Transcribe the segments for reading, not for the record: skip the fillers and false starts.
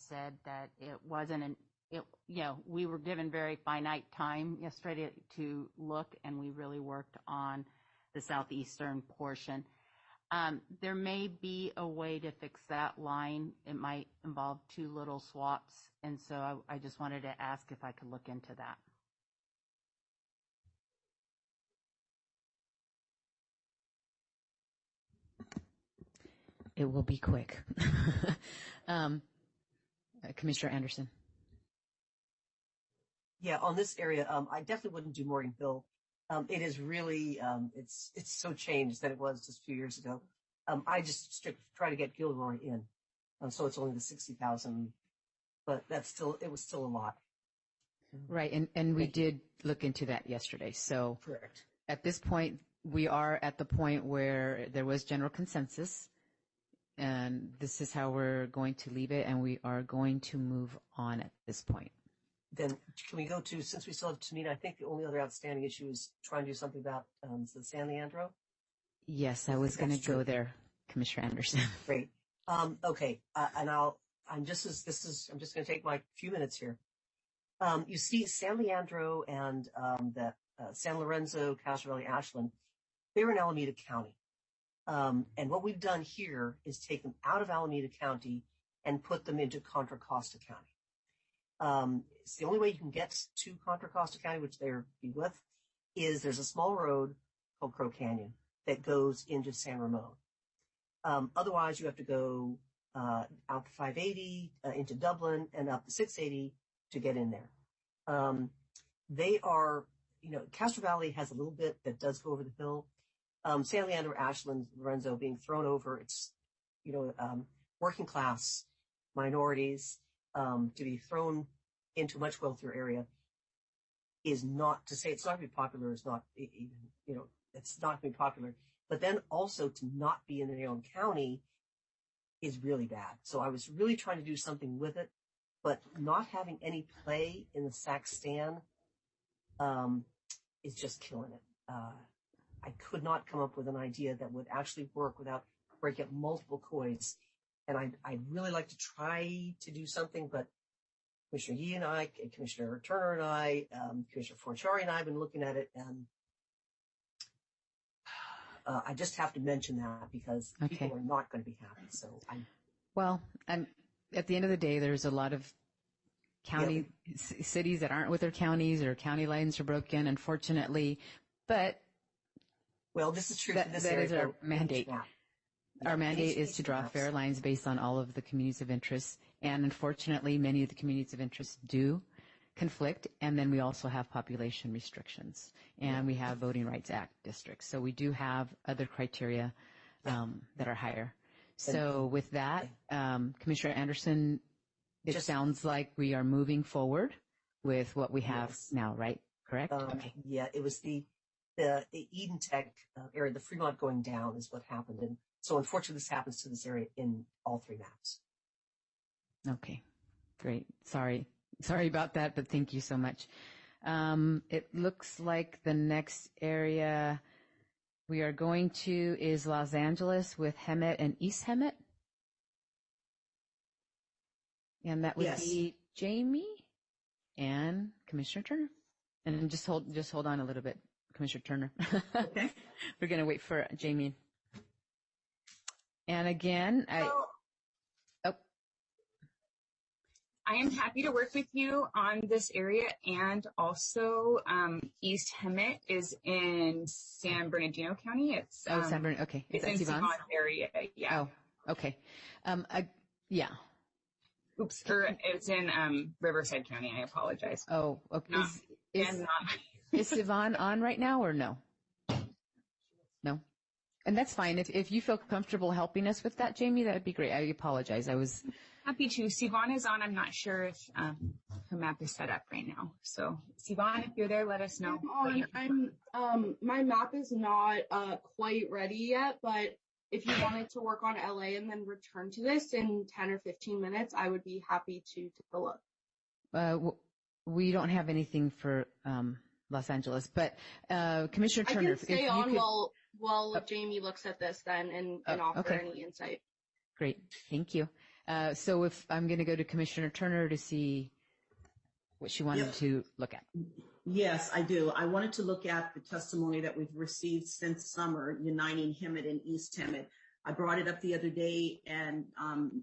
said that it wasn't we were given very finite time yesterday to look, and we really worked on the southeastern portion. There may be a way to fix that line. It might involve 2 little swaps, and so I just wanted to ask if I could look into that. It will be quick. Commissioner Anderson. Yeah, on this area, I definitely wouldn't do Morgan Hill. It is really, it's so changed than it was just a few years ago. I just try to get Gilroy in. So it's only the 60,000, but it was still a lot. Right. And we did look into that yesterday. So correct. At this point, we are at the point where there was general consensus, and this is how we're going to leave it, and we are going to move on at this point. Then can we go to, since we still have Tamina, I think the only other outstanding issue is trying to do something about the San Leandro. Yes, I was going to go there, Commissioner Anderson. Great. Okay. And I'm just going to take my few minutes here. You see San Leandro and the San Lorenzo, Castro Valley, Ashland, they're in Alameda County. And what we've done here is take them out of Alameda County and put them into Contra Costa County. It's the only way you can get to Contra Costa County, which they're with, is there's a small road called Crow Canyon that goes into San Ramon. Otherwise, you have to go out the 580 into Dublin and up the 680 to get in there. They are, Castro Valley has a little bit that does go over the hill. San Leandro, Ashland, Lorenzo being thrown over. It's, working class minorities to be thrown into a much wealthier area is not to say it's not going to be popular. It's not even, it's not going to be popular. But then also to not be in their own county is really bad. So I was really trying to do something with it, but not having any play in the Sac-Stan is just killing it. I could not come up with an idea that would actually work without breaking up multiple COIs. And I'd really like to try to do something, but Commissioner Yee and I, Commissioner Turner and I, Commissioner Forciari and I have been looking at it, and I just have to mention that because people are not going to be happy. So and at the end of the day, there's a lot of cities that aren't with their counties, or county lines are broken, unfortunately. But this is true. That is our mandate. Our mandate is to draw fair lines based on all of the communities of interest. And unfortunately, many of the communities of interest do conflict. And then we also have population restrictions, and we have Voting Rights Act districts. So we do have other criteria that are higher. So with that, Commissioner Anderson, it sounds like we are moving forward with what we have now, right? Correct? Okay. Yeah, it was the Eden Tech area, the Fremont going down is what happened. And so unfortunately, this happens to this area in all 3 maps. Okay, great. Sorry about that, but thank you so much. It looks like the next area we are going to is Los Angeles with Hemet and East Hemet. And that would be Jamie and Commissioner Turner. And just hold on a little bit, Commissioner Turner. Okay. We're going to wait for Jamie. And again, I am happy to work with you on this area, and also East Hemet is in San Bernardino County. It's San Bernardino. Okay, it's in Sivan area. Yeah. Oh, okay. Yeah. Oops, it's in Riverside County. I apologize. Oh, okay. Is Sivan on right now or no? No. And that's fine. If you feel comfortable helping us with that, Jamie, that would be great. I apologize. I was happy to. Sivan is on. I'm not sure if her map is set up right now. So Sivan, if you're there, let us know. I'm on. My map is not quite ready yet, but if you wanted to work on LA and then return to this in 10 or 15 minutes, I would be happy to take a look. We don't have anything for Los Angeles, but Commissioner Turner, I can stay on while Jamie looks at this then and offer any insight. Great, thank you. So if I'm going to go to Commissioner Turner to see what she wanted Yep. to look at. Yes, I do. I wanted to look at the testimony that we've received since summer, uniting Hemet and East Hemet. I brought it up the other day and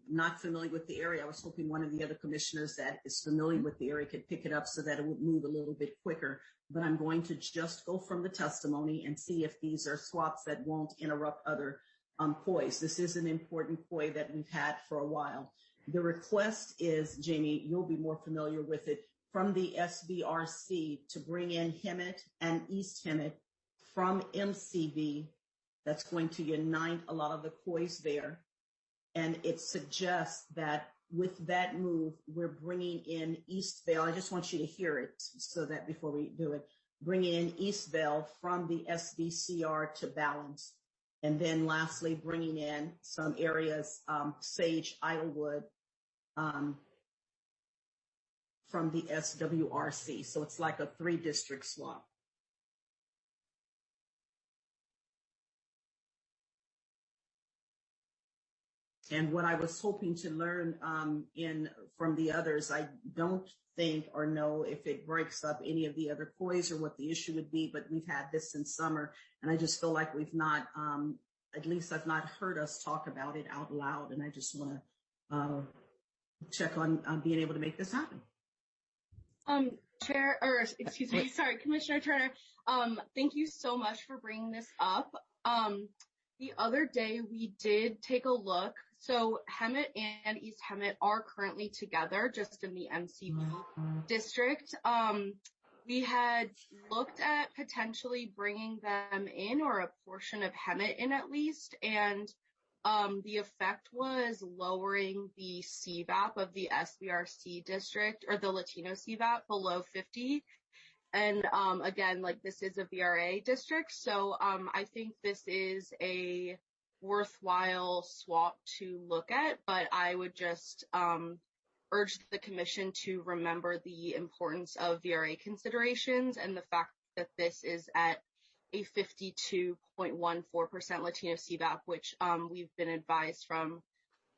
not familiar with the area. I was hoping one of the other commissioners that is familiar with the area could pick it up so that it would move a little bit quicker. But I'm going to just go from the testimony and see if these are swaps that won't interrupt other POIs. This is an important POI that we've had for a while. The request is, Jamie, you'll be more familiar with it, from the SBRC to bring in Hemet and East Hemet from MCV. That's going to unite a lot of the POIs there. And it suggests that with that move, we're bringing in East Vale. I just want you to hear it so that before we do it, bringing in East Vale from the SBCR to balance. And then lastly, bringing in some areas, Sage, Idlewood, from the SWRC. So it's like a 3-district swap. And what I was hoping to learn from the others, I don't think or know if it breaks up any of the other POIs or what the issue would be, but we've had this since summer, and I just feel like we've not, at least I've not heard us talk about it out loud, and I just want to check on being able to make this happen. Commissioner Turner, thank you so much for bringing this up. The other day we did take a look. So Hemet and East Hemet are currently together just in the MCV district. We had looked at potentially bringing them in, or a portion of Hemet in at least, and the effect was lowering the CVAP of the SBRC district, or the Latino CVAP, below 50. And again, like, this is a VRA district, so I think this is a worthwhile swap to look at, but I would just urge the commission to remember the importance of VRA considerations and the fact that this is at a 52.14% Latino CVAP, which we've been advised from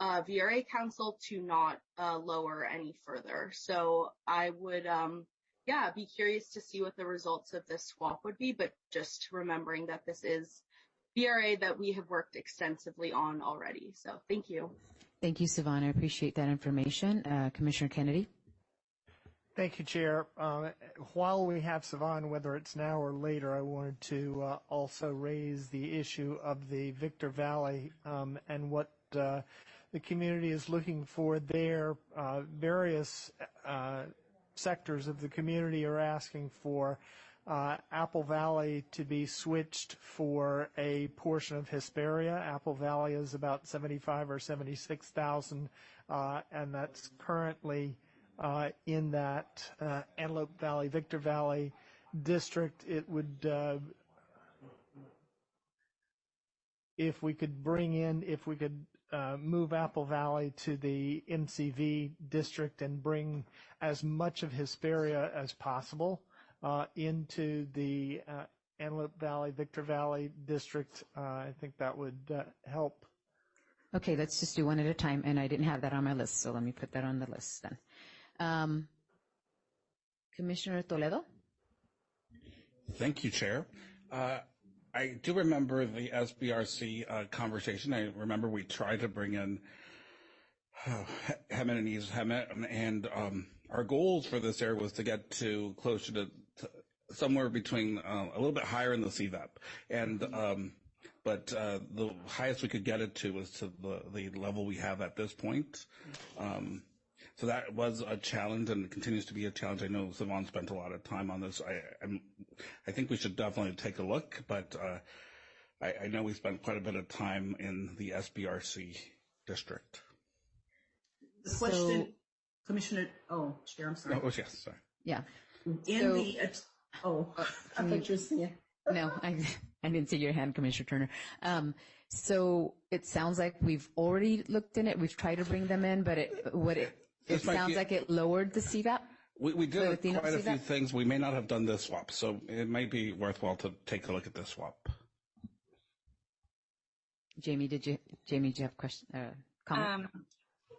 VRA Council to not lower any further. So I would be curious to see what the results of this swap would be, but just remembering that this is VRA that we have worked extensively on already. So thank you. Thank you, Savannah. I appreciate that information. Commissioner Kennedy. Thank you, Chair. While we have Savannah, whether it's now or later, I wanted to also raise the issue of the Victor Valley and what the community is looking for there. Various sectors of the community are asking for Apple Valley to be switched for a portion of Hesperia. Apple Valley is about 75 or 76,000, and that's currently in that Antelope Valley, Victor Valley district. It would, if we could move Apple Valley to the MCV district and bring as much of Hesperia as possible into the Antelope Valley, Victor Valley district, I think that would help. Okay, let's just do one at a time, and I didn't have that on my list, so let me put that on the list then. Commissioner Toledo? Thank you, Chair. I do remember the SBRC conversation. I remember we tried to bring in Hemet and East Hemet, and our goals for this area was to get to closer to somewhere between a little bit higher in the CVAP, and but the highest we could get it to was to the level we have at this point. So that was a challenge and continues to be a challenge. I know Savannah spent a lot of time on this. I think we should definitely take a look, but I know we spent quite a bit of time in the SBRC district. The question, Commissioner, Chair, I'm sorry. Oh, yes, sorry. Yeah. I thought you were saying. No, I didn't see your hand, Commissioner Turner. So it sounds like we've already looked in it. We've tried to bring them in, but it sounds like it lowered the CVAP. We did quite a few things. We may not have done this swap, so it might be worthwhile to take a look at this swap. Jamie, did you have a question? Comment?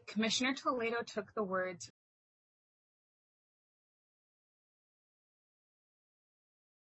Commissioner Toledo took the words